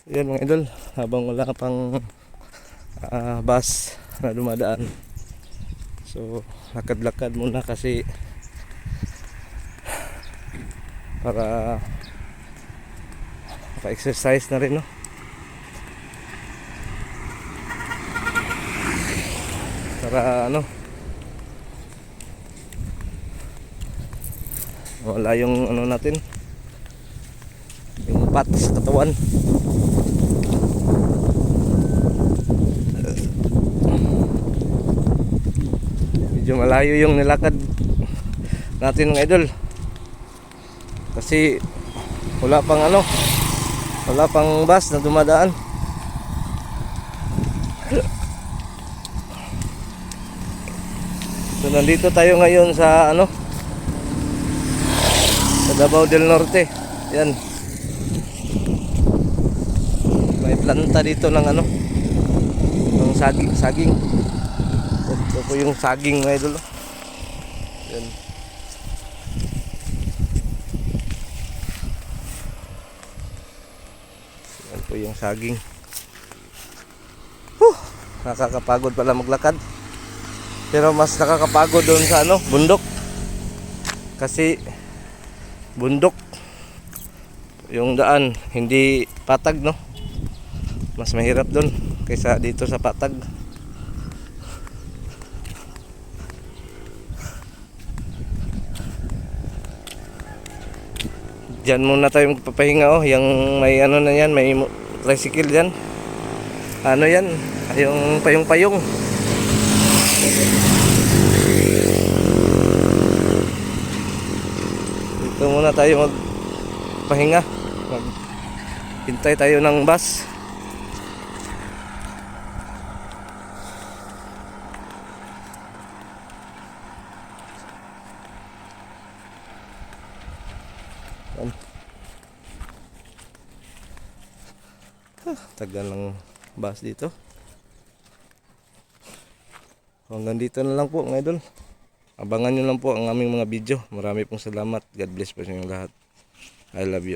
Yan mga idol, habang wala pang bus na dumadaan, so lakad-lakad muna kasi para maka-exercise na rin, no? Para ano, wala yung ano natin, yung fat sa katawan. Medyo malayo yung nilakad natin mga idol kasi wala pang ano, wala pang bus na dumadaan. So nandito tayo ngayon sa ano, sa Davao del Norte. Yan, may planta dito ng ano, ng saging. Ito po yung saging mga idol. Yan. Yan po yung saging. Nakakapagod pala maglakad. Pero mas nakakapagod doon sa ano, bundok. Kasi bundok yung daan, hindi patag, no? Mas mahirap doon kaysa dito sa patag. Diyan muna tayo magpapahinga, oh. Yung may ano na yan, may tricycle dyan. Ano yan? Yung payong-payong. Dito muna tayo magpahinga. Hintay tayo ng bus. Tagal ng bus dito. Hanggang dito na lang po mga idol. Abangan nyo lang po ang aming mga video. Marami pong salamat. God bless po sa inyong lahat. I love you.